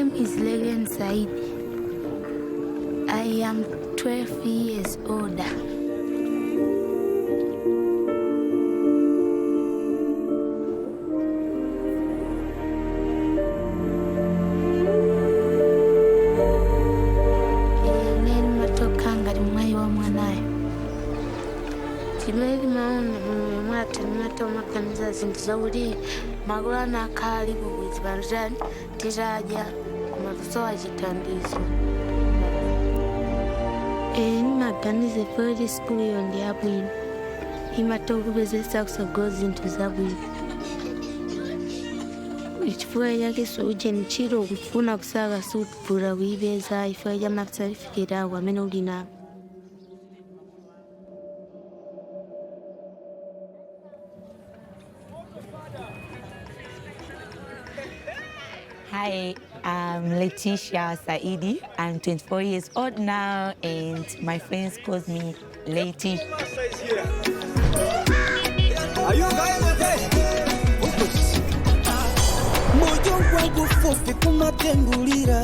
name is Lettie Said. I am 12 years older. Zaudi magulana kali kuzibanjani tiraja kumasowa chitandizo maganize feri skulu iyo ndi abwino imatokubezesa kusogoza inthu zabwino chifukwa chake souje nchiro kufuna kusaka sutipula kuipeza ifukwa cha masatifiketi ako amene uli nawo. Hi, I'm Lettie Saidi. I'm 24 years old now, and my friends call me Lettie. Are you guys okay? Moyo wangu fupi kumatengulira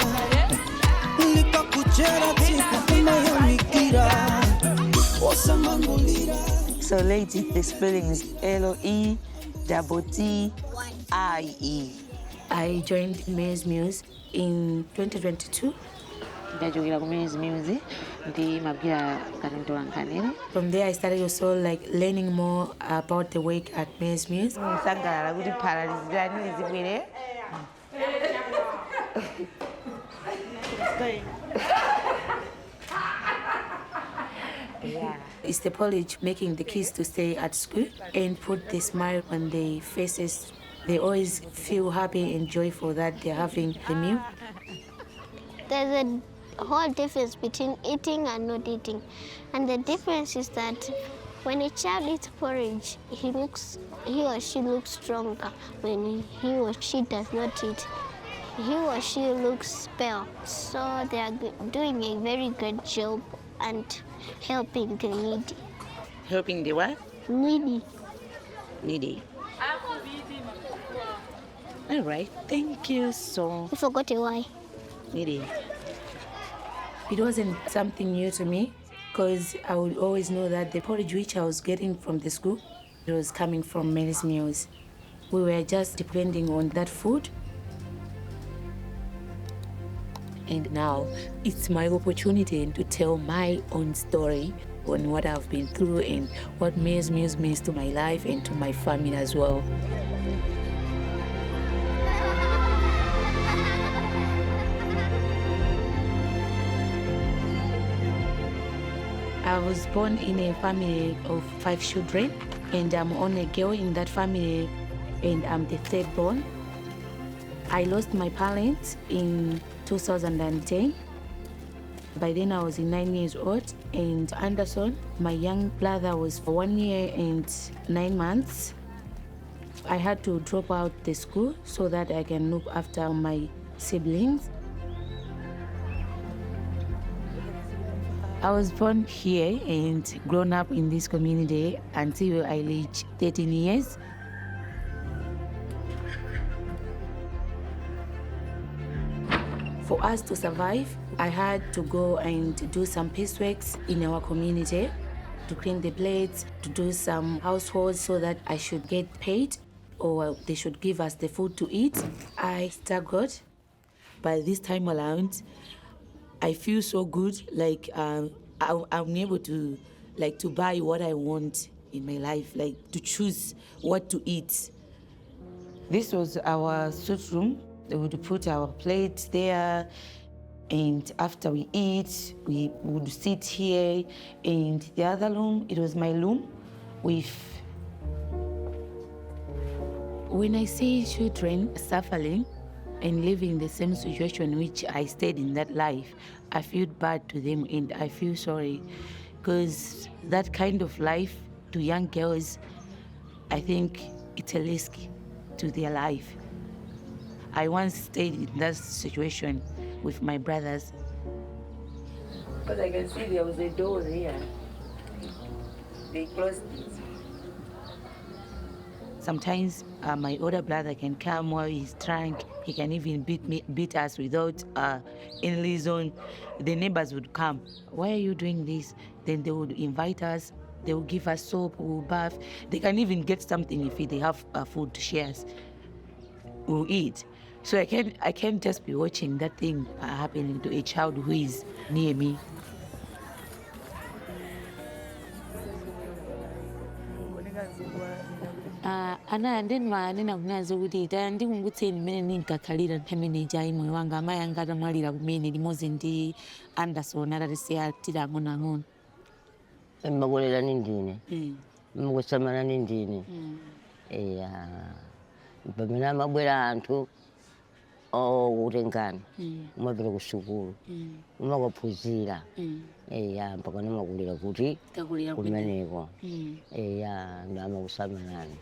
nikakuchera tika kumayamikira osamangulira. So Lettie, the spelling is L-O-E-T-T-I-E. I joined Dnes in 2022. From there I started also like learning more about the work at Dnes. Yeah. It's the college making the kids to stay at school and put the smile on their faces. They always feel happy and joyful that they're having the meal. There's a whole difference between eating and not eating. And the difference is that when a child eats porridge, he or she looks stronger. When he or she does not eat, he or she looks pale. So they are doing a very good job and helping the needy. Helping the what? Needy. Needy. All right, thank you so. You forgot why. Needy. It wasn't something new to me because I would always know that the porridge which I was getting from the school, it was coming from Dnes. We were just depending on that food. And now it's my opportunity to tell my own story on what I've been through and what Dnes means to my life and to my family as well. I was born in a family of 5 children, and I'm only a girl in that family, and I'm the third born. I lost my parents in 2010. By then I was 9 years old, and Anderson, my young brother, was 1 year and 9 months. I had to drop out the school so that I can look after my siblings. I was born here and grown up in this community until I reached 13 years. For us to survive, I had to go and do some pieceworks in our community, to clean the plates, to do some household so that I should get paid or they should give us the food to eat. I struggled. By this time around, I feel so good, like I'm able to buy what I want in my life, like to choose what to eat. This was our soup room. They would put our plates there, and after we eat, we would sit here. And the other room, it was my room with... When I see children suffering and living the same situation in which I stayed in that life, I feel bad to them and I feel sorry, because that kind of life to young girls, I think it's a risk to their life. I once stayed in that situation with my brothers. But I can see there was a door here. They closed it. Sometimes my older brother can come while he's drunk. He can even beat us without any reason. The neighbors would come. Why are you doing this? Then they would invite us. They will give us soap, we'll bath. They can even get something if they have food to share. We'll eat. So I can't just be watching that thing happening to a child who is near me. Ana ndenwa nena kunazo kuti ndikunguteni mmene ndinkakhalira nthamene ija moyo wanga amayi anga atamwalira kumene limodzi ndi Anderson atatisiya tili ang'onoang'ono. Mmakulera ni ndine. Mmakusamala ni ndine. Eya. Pamene amabwera anthu okutengana. Umapita ku sukulu. Umakuphunzira. Eya mpaka namakulira kuti kumeneko. Eya ndamakusamalani.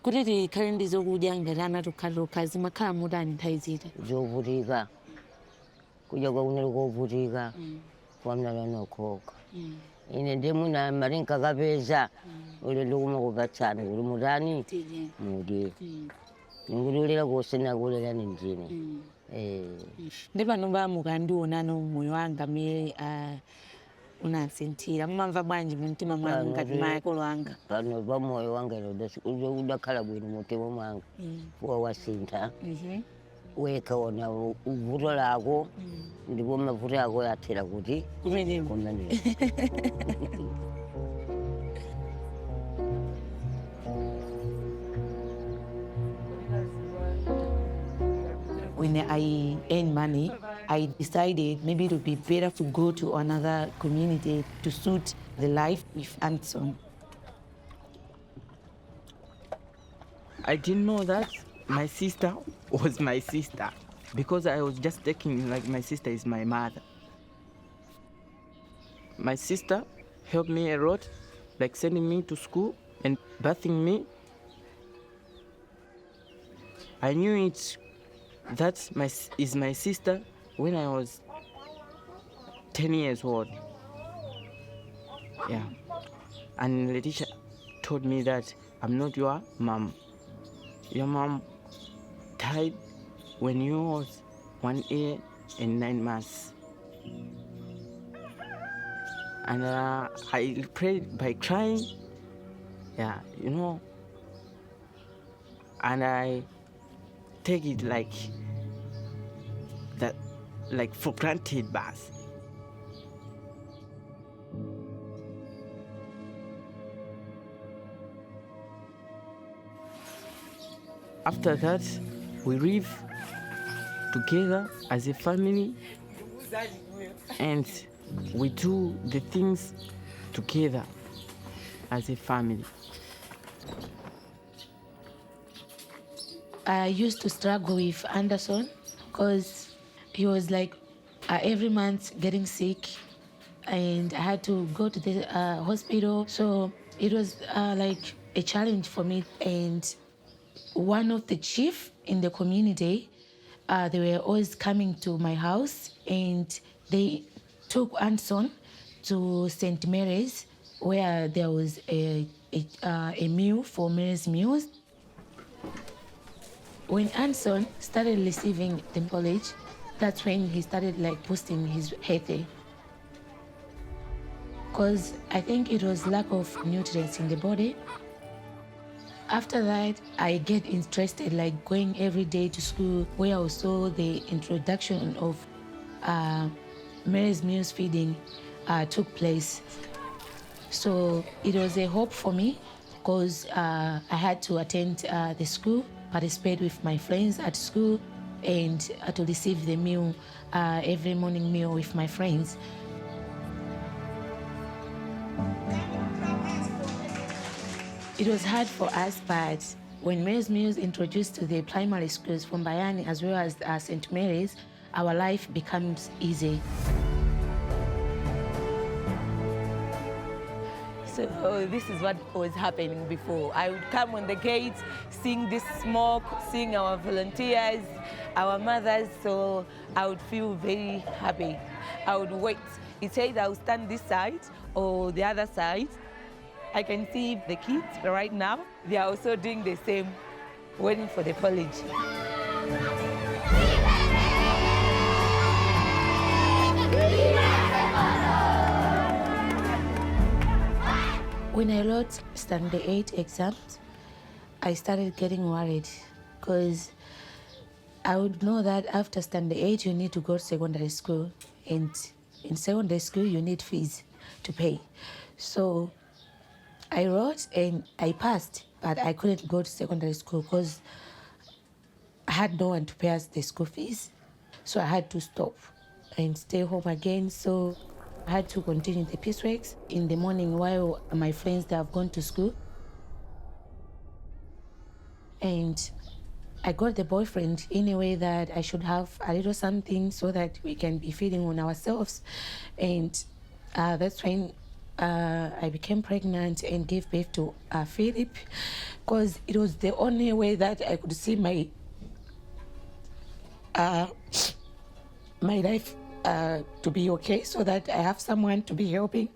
Kuti tikhale ndi zokudya ngati ana tokha zimakhala motani nthawi zita? Zovutika. Kudya kwakunali kovutika. Kwamnala nokhoka. Ine ndimuna marinka kapeza ulelo kumakupatsana kuli mutani mudye ngululira kusena kulera ni ndine ndi pano mukandionano moyo wanga mmene unasinthira mumamva bwanji mumtima mwanu ngati makolo anga? Pano pa moyo wanga udakhala bwino mumtima mwanga wasintha weka ona uvuto lako ndipo mavuto yako yathera kuti kumeneko. When I earn money, I decided maybe it would be better to go to another community to suit the life with Anderson. I didn't know that my sister was my sister because I was just taking like my sister is my mother. My sister helped me a lot, like sending me to school and bathing me. I knew that is my sister when I was 10 years old. Yeah. And the teacher told me that I'm not your mom. Your mom died when you was 1 year and 9 months. And I prayed by crying, yeah, you know, and I take it like that, like for granted, but after that, we live together as a family and we do the things together as a family. I used to struggle with Anderson because he was like every month getting sick and I had to go to the hospital. So it was like a challenge for me. And one of the chief in the community, they were always coming to my house and they took Anderson to St. Mary's where there was a meal for Mary's meals. When Anderson started receiving the college, that's when he started like boosting his health. Because I think it was lack of nutrients in the body. After that, I get interested like going every day to school where I saw the introduction of Mary's meals feeding took place. So it was a hope for me because I had to attend the school, participate with my friends at school, and to receive the meal, every morning meal with my friends. It was hard for us, but when Mary's Meals introduced to the primary schools from Bayani as well as St. Mary's, our life becomes easy. So this is what was happening before. I would come on the gate, seeing this smoke, seeing our volunteers, our mothers, so I would feel very happy. I would wait. It says I would stand this side or the other side. I can see the kids right now, they are also doing the same, waiting for the college. When I wrote standard 8 exams, I started getting worried because I would know that after standard 8, you need to go to secondary school. And in secondary school, you need fees to pay. So I wrote and I passed, but I couldn't go to secondary school because I had no one to pay us the school fees. So I had to stop and stay home again. So I had to continue the pieceworks in the morning while my friends they have gone to school. And I got the boyfriend in a way that I should have a little something so that we can be feeding on ourselves. And that's when I became pregnant and gave birth to Philip, because it was the only way that I could see my life to be okay, so that I have someone to be helping.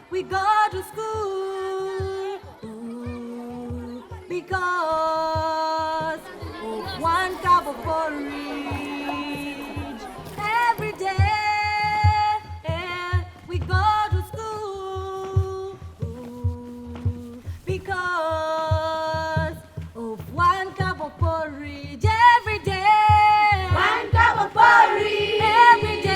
We go to school because of one cup of porridge. Every day we go to school because of one cup of porridge. Every day, one cup of porridge. Every day.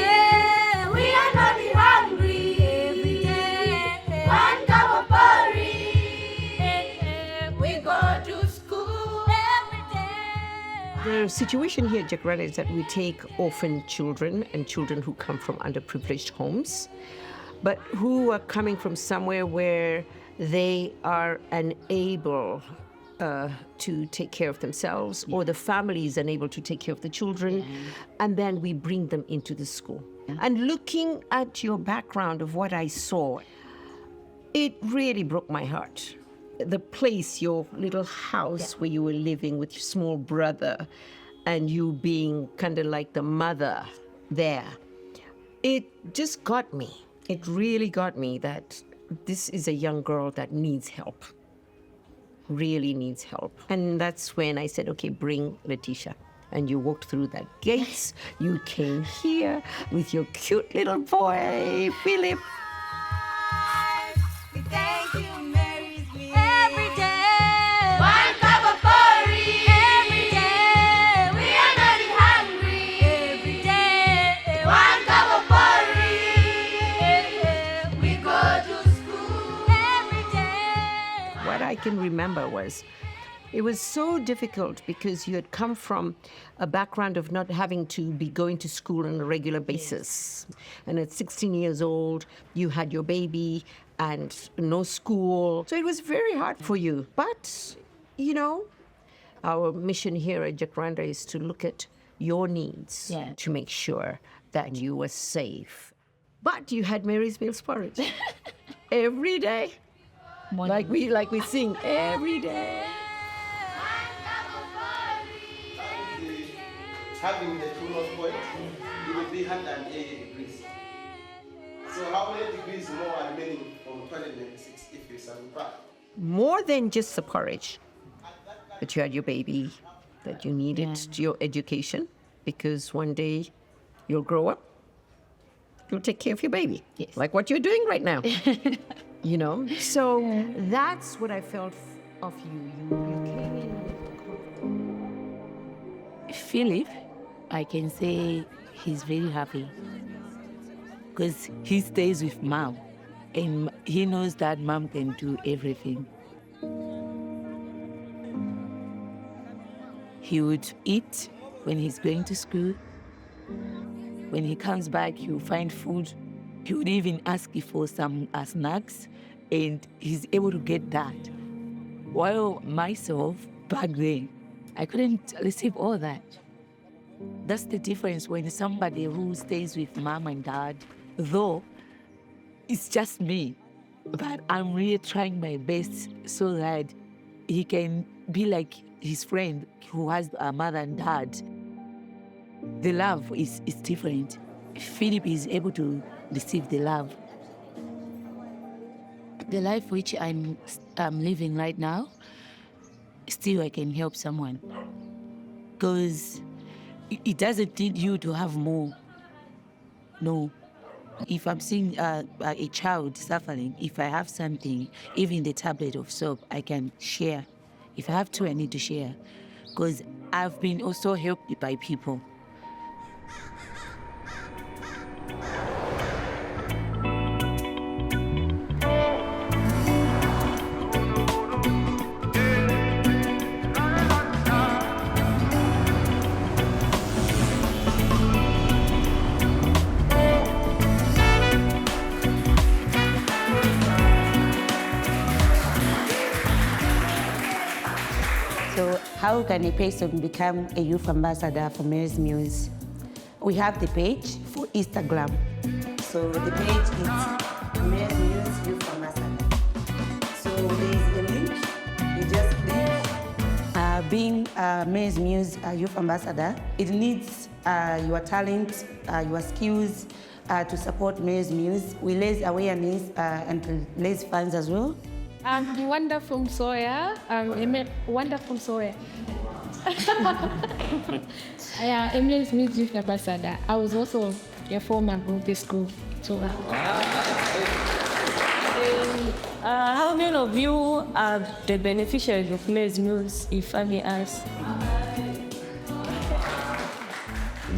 The situation here at Jacaranda is that we take orphan children and children who come from underprivileged homes, but who are coming from somewhere where they are unable to take care of themselves, or the family is unable to take care of the children, and then we bring them into the school. And looking at your background of what I saw, it really broke my heart. The place, your little house where you were living with your small brother and you being kind of like the mother there, it just got me. It really got me that this is a young girl that needs help, really needs help. And that's when I said, okay, bring Letitia. And you walked through that gates, you came here with your cute little boy, Philip. Thank you. Every day, one cup of porridge. Every day, we are not hungry. Every day, one cup of porridge. We go to school every day. What I can remember was, it was so difficult because you had come from a background of not having to be going to school on a regular basis. And at 16 years old, you had your baby and no school. So it was very hard for you. But, you know, our mission here at Jacaranda is to look at your needs to make sure that you were safe. But you had Mary's meals porridge every day. Like we sing every day. Having the two north point, it will be 180 degrees. So how many degrees more are remaining from 296 if you simplify? More than just the porridge. But you had your baby, that you needed your education, because one day you'll grow up, you'll take care of your baby, like what you're doing right now. You know? So that's what I felt of you. You came in with Philip, I can say he's very happy because he stays with mom and he knows that mom can do everything. He would eat when he's going to school. When he comes back, he'll find food. He would even ask you for some snacks, and he's able to get that. While myself, back then. I couldn't receive all that. That's the difference when somebody who stays with mom and dad, though it's just me, but I'm really trying my best so that he can be like his friend who has a mother and dad. The love is different. Philip is able to receive the love. The life which I'm living right now, still I can help someone. Because it doesn't need you to have more. No. If I'm seeing a child suffering, if I have something, even the tablet of soap, I can share. If I have to, I need to share. Because I've been also helped by people. So how can a person become a youth ambassador for Mary's Muse? We have the page for Instagram. So the page is Mary's Muse Youth Ambassador. So there is the link, you just click. Being Mary's Muse Youth Ambassador, it needs your talent, your skills to support Mary's Muse. We raise awareness and raise funds as well. I'm Wanda from Soya. Wanda from Soya. Yeah, Emily's Music Ambassador. I was also a former of the school. So, how many of you are the beneficiaries of Emily's Music, if I may ask?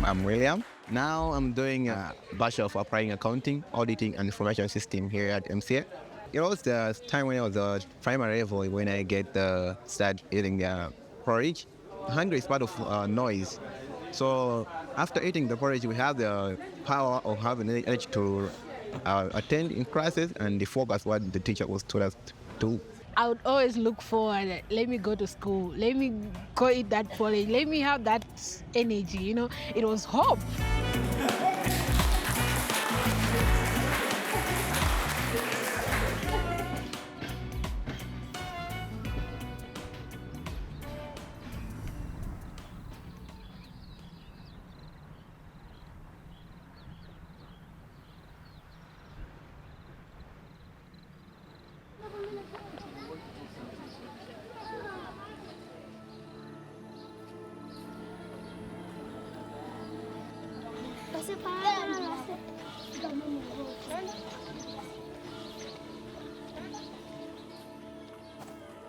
I'm William. Now I'm doing a Bachelor of Operating Accounting, Auditing and Information System here at MCA. It was the time when I was at primary level when I start eating porridge. Hunger is part of noise. So after eating the porridge, we have the power of having the energy to attend in classes and the focus what the teacher was told us to do. I would always look forward, let me go to school, let me go eat that porridge, let me have that energy, you know. It was hope.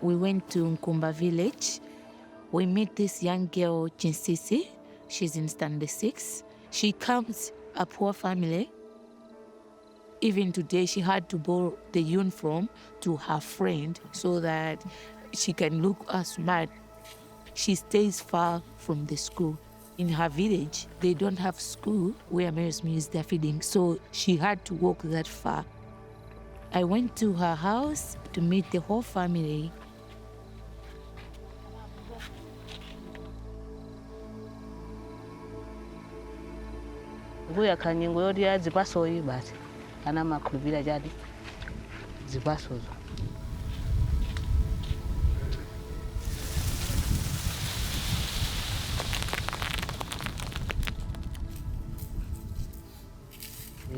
We went to Nkumba village. We met this young girl, Chinsisi. She's in standard 6. She comes a poor family. Even today, she had to borrow the uniform to her friend so that she can look smart. She stays far from the school. In her village, they don't have school where Mary's Muse they're feeding, so she had to walk that far. I went to her house to meet the whole family. Nguya kanyingo yodi ya zipaso hii basi. Kana makulubila jadi. Zipaso.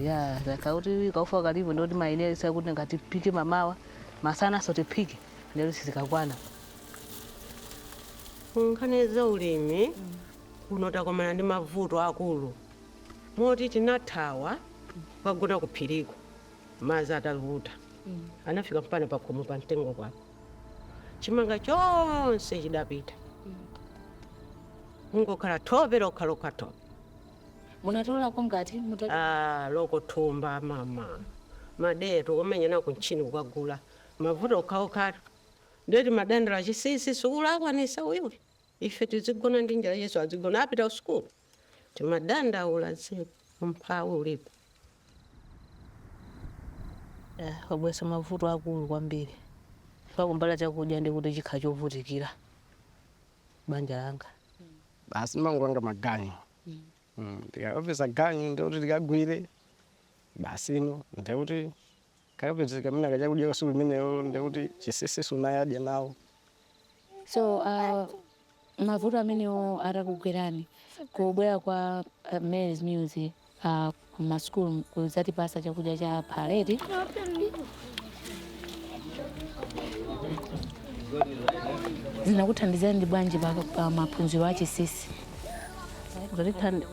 Ya, zakauti kaufa karibu ndo maeneo sasa kuti ngati pike mamawa. Masana sote pike. Lero sizikakwana. Nkaneza ulimi unotakomana ndi mavuto akulu. Moti tinathawa kwagona kuphiriko mazi ataluta anafika mpana pakhomo pa mtengo kwako chimanga chonse chidapita ngokhala thope lokha thope Munatola ngati lokothumba mama madeto omenya nako nchini kukagula mavuto okhaokhato ndeti madandala chisisi sukulakwanisa uyuli ife tizigona ndi njala Yesu azigona apita usikulu timadanda ulazi mpawu ulipo. Kwabwesa mavuto akulu kwambiri. Pakumbala chakudya ndi kuti chikha chovutikira. banja langa. Basi mangu wanga maganyu. Tikapeza ganyu ndeuti tikagwire. Basi ino ndeuti kapeza kamina kaja kudya kusulu imeneyo ndeuti chisese sunayadya nawo. So mavuto amenewo atakugwerani kubwera kwa Mary's Music kumasukulu kuzatipasa chakudya cha parade. Zinakuthandizani bwanji pa maphunziro a chisisi?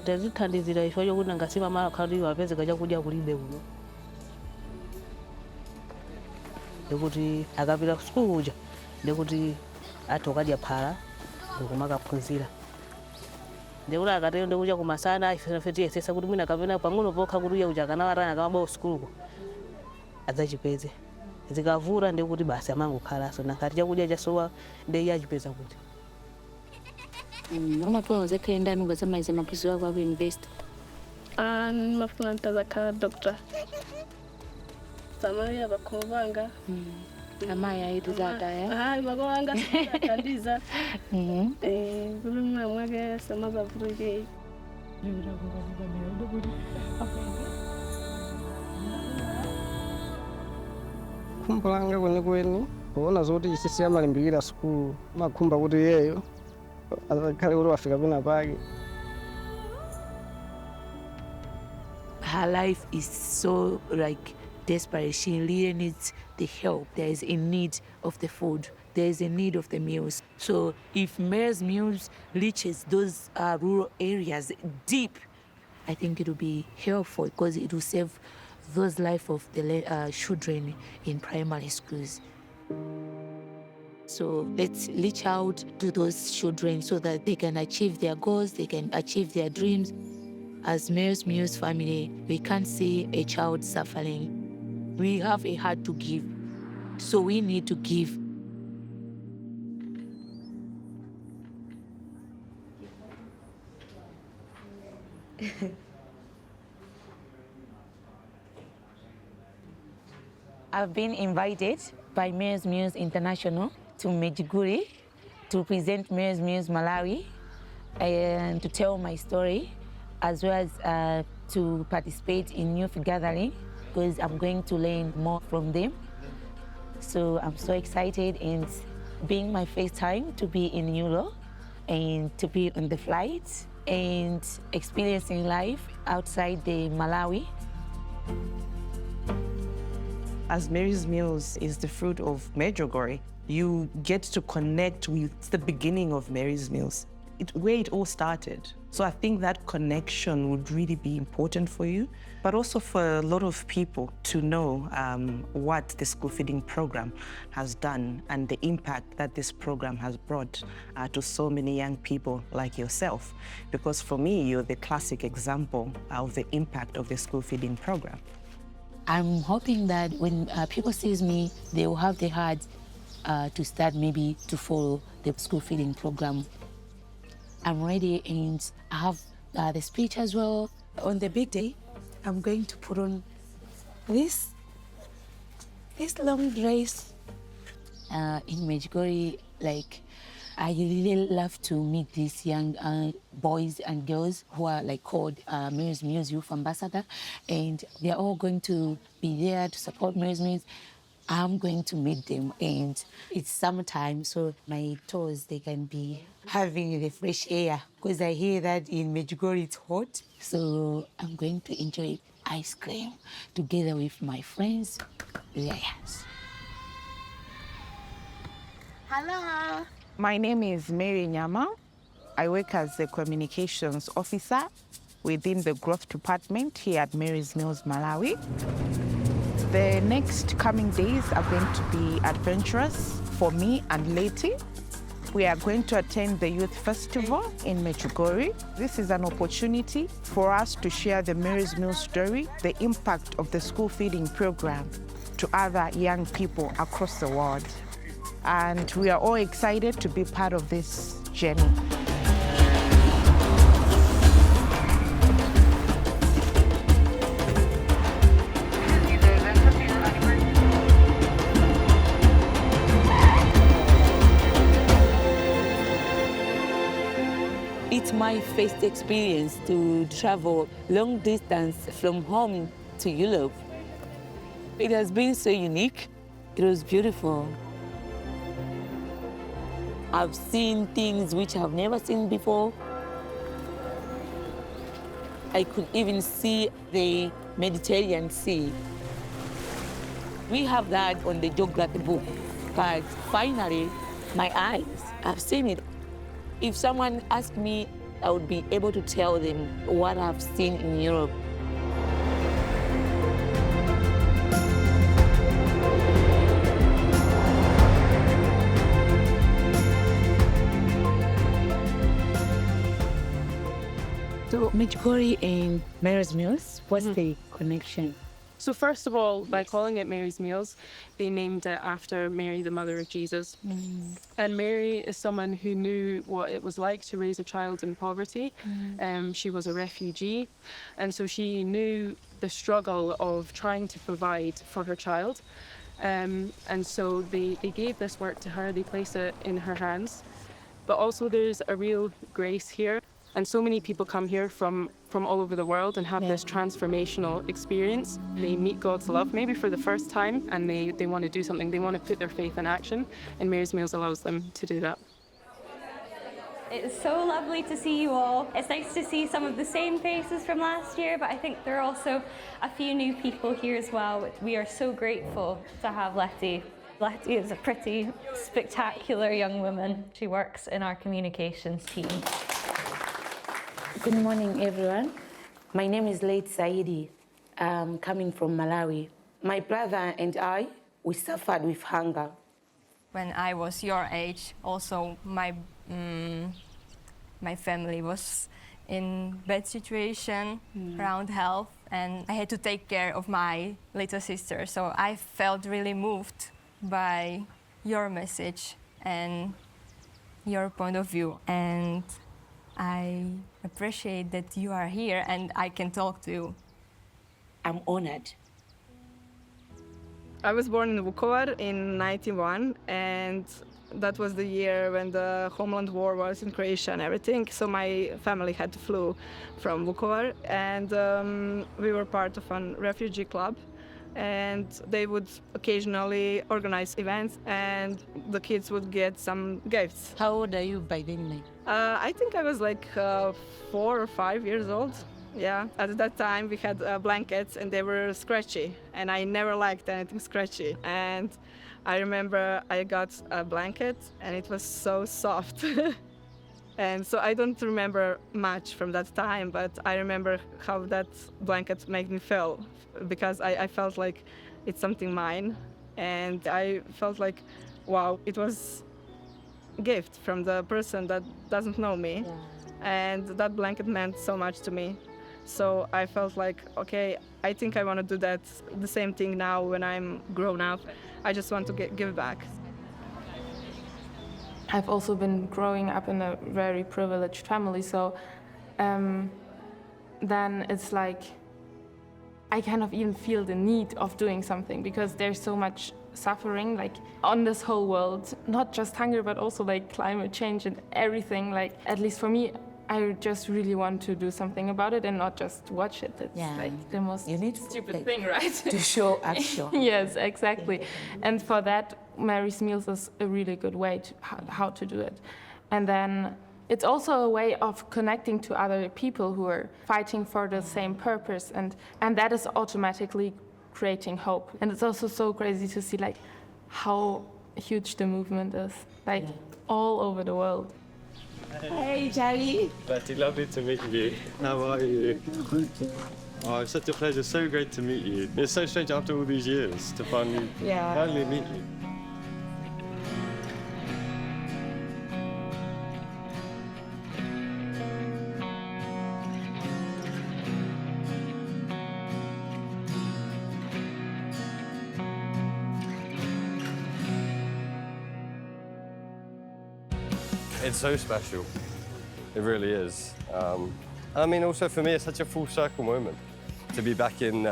Ndazithandizira ifo yokuti ngasiva makhali wapezeka chakudya kulibe kuno. Ndikuti akapita kusukulu kuja ndikuti atokadya phala ndikumakaphunzira. Ndikuti akatero ndikuja kumasana ife tiyesesa kuti mwina kapena pang'ono pokha kuti uya kuja kana warana kamabwa kusukuluko adzachipeze. Zikavura ndikuti basi amangokhalanso nakati chakudya chasowa ndiye achipeza kuti. Umapona zekhe ndani ungazamaize maphunziro ako aku-university? Nimafuna ntazakhala doctor. Samaya bakhomvanga. Amaya ayitizata ya? Hayi bakhomvanga sikandiza. Kuli mwake samaza vurike. Khumbo langa kwenikweni kuona zoti chisisi amalimbikira sukulu makhumba kuti yeyo azakhale kuti wafika pena pake. Her life is so like desperate. She really needs the help. There is a need of the food. There is a need of the meals. So if Mary's Meals reaches those rural areas deep, I think it will be helpful because it will save those life of the children in primary schools. So let's reach out to those children so that they can achieve their goals, they can achieve their dreams. As Mary's Meals family, we can't see a child suffering. We have a heart to give, so we need to give. I've been invited by Mary's Meals International to Medjugorje to present Mary's Meals Malawi and to tell my story, as well as to participate in youth gathering because I'm going to learn more from them. So I'm so excited, and being my first time to be in Europe and to be on the flight and experiencing life outside the Malawi. As Mary's Meals is the fruit of Medjugorje, you get to connect with the beginning of Mary's Meals, where it all started. So I think that connection would really be important for you, but also for a lot of people to know what the school feeding program has done and the impact that this program has brought to so many young people like yourself. Because for me, you're the classic example of the impact of the school feeding program. I'm hoping that when people see me, they will have the heart to start maybe to follow the school feeding program. I'm ready, and I have the speech as well. On the big day, I'm going to put on this long dress in Medjugorje. Like, I really love to meet these young boys and girls who are like called Mary's Meals Youth Ambassador, and they're all going to be there to support Mary's Meals. I'm going to meet them, and it's summertime, so my toes, they can be having the fresh air, because I hear that in Medjugorje it's hot. So I'm going to enjoy ice cream together with my friends. Yes. Hello. My name is Mary Nyama. I work as a communications officer within the growth department here at Mary's Meals Malawi. The next coming days are going to be adventurous for me and Lettie. We are going to attend the Youth Festival in Medjugorje. This is an opportunity for us to share the Mary's Meals story, the impact of the school feeding program to other young people across the world. And we are all excited to be part of this journey. my first experience to travel long distance from home to Europe. It has been so unique. It was beautiful. I've seen things which I've never seen before. I could even see the Mediterranean Sea. We have that on the geography book, but finally, my eyes have seen it. If someone asked me, I would be able to tell them what I've seen in Europe. So, Medjugorje and Mary's Mills, what's the connection? So first of all, by calling it Mary's Meals, they named it after Mary, the mother of Jesus. And Mary is someone who knew what it was like to raise a child in poverty. She was a refugee, and so she knew the struggle of trying to provide for her child. And so they gave this work to her, they placed it in her hands. But also there's a real grace here. And so many people come here from all over the world and have this transformational experience. They meet God's love, maybe for the first time, and they want to do something. They want to put their faith in action, and Mary's Meals allows them to do that. It's so lovely to see you all. It's nice to see some of the same faces from last year, but I think there are also a few new people here as well. We are so grateful to have Lettie. Lettie is a pretty spectacular young woman. She works in our communications team. Good morning, everyone. My name is Lettie. I'm coming from Malawi. My brother and I, we suffered with hunger. When I was your age, also my family was in bad situation around health, and I had to take care of my little sister. So I felt really moved by your message and your point of view. And I appreciate that you are here and I can talk to you. I'm honored. I was born in Vukovar in 91, and that was the year when the homeland war was in Croatia and everything. So my family had to flee from Vukovar, and we were part of a refugee club. And they would occasionally organize events, and the kids would get some gifts. How old are you by then? I think I was like 4 or 5 years old. Yeah, at that time we had blankets and they were scratchy, and I never liked anything scratchy. And I remember I got a blanket and it was so soft. And so I don't remember much from that time, but I remember how that blanket made me feel, because I felt like it's something mine, and I felt like, wow, it was a gift from the person that doesn't know me, and that blanket meant so much to me. So I felt like, okay, I think I want to do that, the same thing now when I'm grown up. I just want to give back. I've also been growing up in a very privileged family, so then it's like I kind of even feel the need of doing something, because there's so much suffering like on this whole world, not just hunger but also like climate change and everything. Like, at least for me, I just really want to do something about it and not just watch it. It's like the most stupid thing, right? To show action. Yes, exactly. And for that, Mary's Meals is a really good way to how to do it. And then it's also a way of connecting to other people who are fighting for the same purpose, and that is automatically creating hope. And it's also so crazy to see like how huge the movement is, like all over the world. Hey, Charlie. Lettie, lovely to meet you. How are you? Oh, it's such a pleasure. So great to meet you. It's so strange after all these years to finally meet you. It's so special. It really is. I mean, also for me, it's such a full circle moment to be back in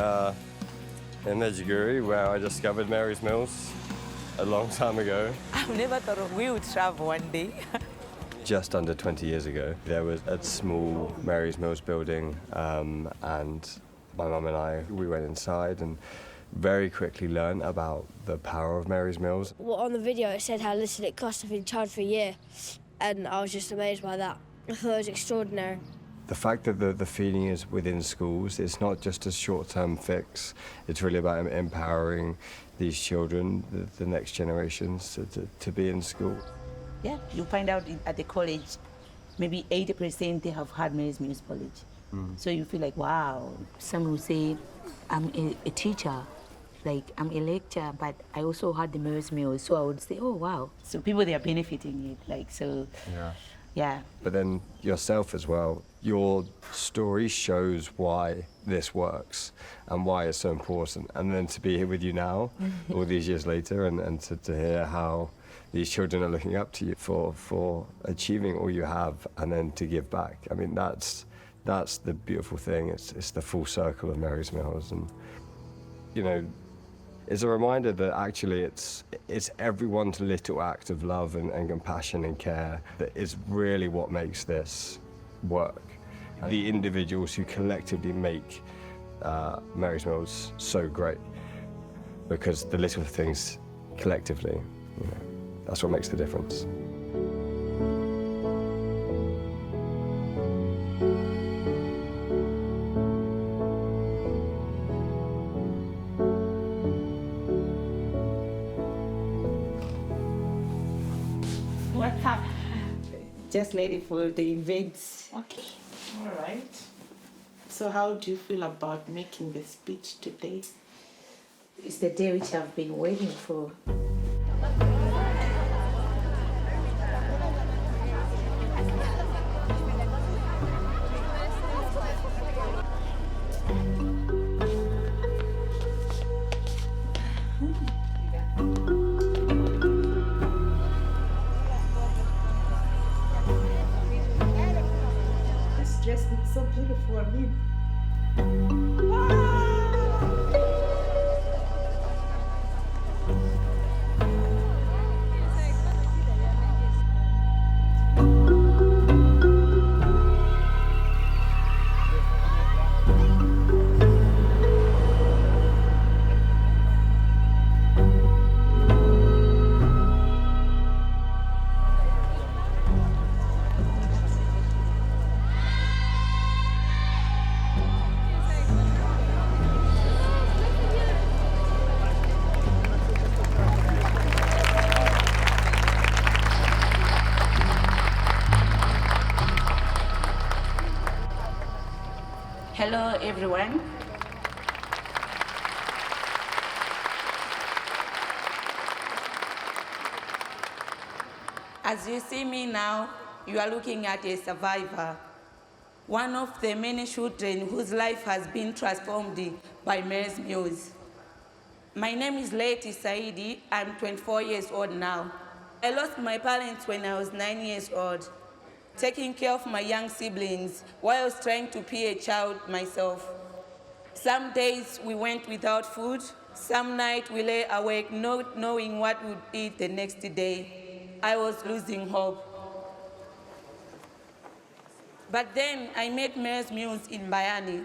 Medjugorje, where I discovered Mary's Mills a long time ago. I've never thought we would travel one day. Just under 20 years ago, there was a small Mary's Mills building, and my mum and I, we went inside and very quickly learned about the power of Mary's Mills. Well, on the video it said how little it cost to feed a child for a year, and I was just amazed by that. I thought it was extraordinary. The fact that the feeding is within schools, it's not just a short-term fix, it's really about empowering these children, the next generations, to be in school. Yeah, you find out at the college, maybe 80% they have had Mary's Mills college. So you feel like, wow. Some will say, I'm a teacher, like I'm a lecturer, but I also had the Mary's Mills, so I would say, oh, wow. So people, they are benefiting it, like, so, yeah. But then yourself as well, your story shows why this works and why it's so important. And then to be here with you now, all these years later, and to hear how these children are looking up to you for achieving all you have and then to give back. I mean, that's the beautiful thing. It's the full circle of Mary's Mills. And, you know, it's a reminder that actually it's everyone's little act of love and compassion and care that is really what makes this work. The individuals who collectively make Mary's Mills so great, because the little things collectively, you know, that's what makes the difference. What's up? Just ready for the events. Okay, all right. So how do you feel about making the speech today? It's the day which I've been waiting for. This dress looks so beautiful on you. Hello, everyone. As you see me now, you are looking at a survivor, one of the many children whose life has been transformed by Mary's Mills. My name is Lettie Saidi. I'm 24 years old now. I lost my parents when I was 9 years old, taking care of my young siblings while I was trying to be a child myself. Some days we went without food. Some nights we lay awake not knowing what we'd eat the next day. I was losing hope. But then I met Mary's Mills in Bayani.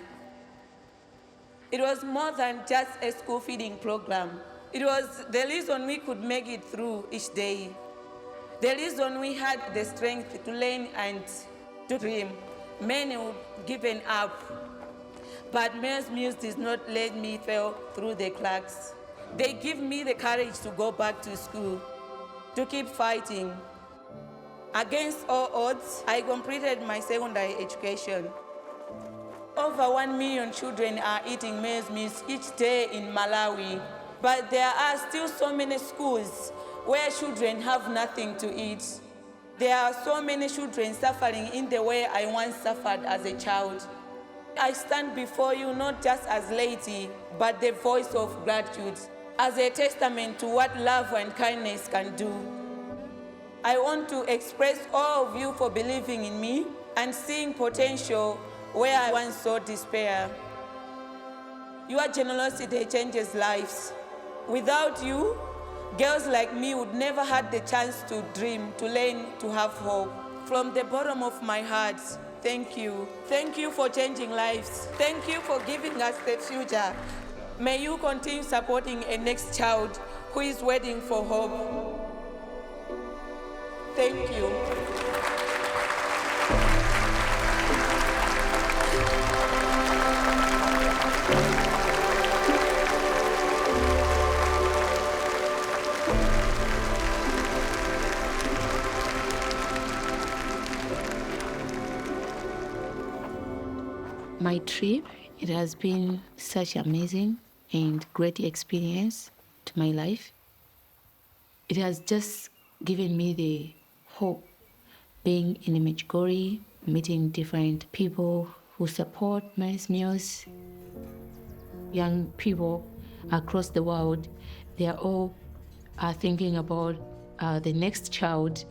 It was more than just a school feeding program. It was the reason we could make it through each day. The reason we had the strength to learn and to dream. Many would given up, but Mary's Mills did not let me fall through the cracks. They give me the courage to go back to school, to keep fighting. Against all odds, I completed my secondary education. Over 1 million children are eating Mary's Mills each day in Malawi, but there are still so many schools where children have nothing to eat. There are so many children suffering in the way I once suffered as a child. I stand before you not just as Lettie, but the voice of gratitude, as a testament to what love and kindness can do. I want to express all of you for believing in me and seeing potential where I once saw despair. Your generosity changes lives. Without you, girls like me would never had the chance to dream, to learn, to have hope. From the bottom of my heart, thank you. Thank you for changing lives. Thank you for giving us the future. May you continue supporting a next child who is waiting for hope. Thank you. My trip, it has been such amazing and great experience to my life. It has just given me the hope being in Medjugorje, meeting different people who support Mary's Meals. Young people across the world, they are all thinking about the next child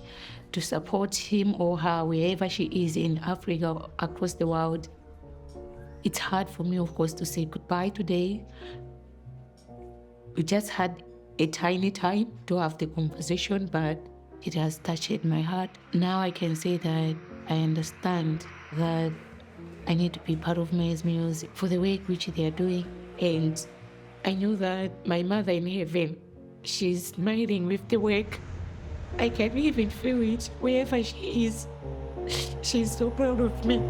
to support him or her wherever she is in Africa, across the world. It's hard for me, of course, to say goodbye today. We just had a tiny time to have the conversation, but it has touched my heart. Now I can say that I understand that I need to be part of Mary's Meals for the work which they are doing. And I know that my mother in heaven, she's smiling with the work. I can even feel it wherever she is. She's so proud of me.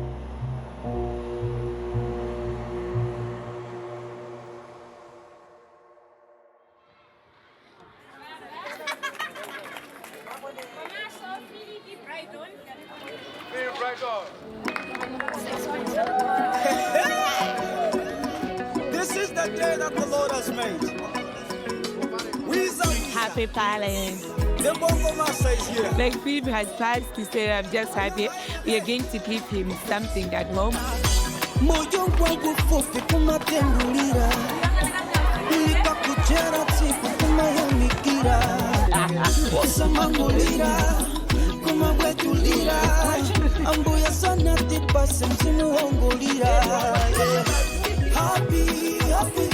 This is the day that the Lord has made. Happy Valentine's. The Bongoma says here. Like Phoebe has passed to say, I'm just happy. We are going to give him something at home. Moyo wangu fupi kumatengulira. Nikakujera siku kumayamikira. Osamangulira. Kumabwetulira. Ambuya sana tipase msimu wongulira. Happy, happy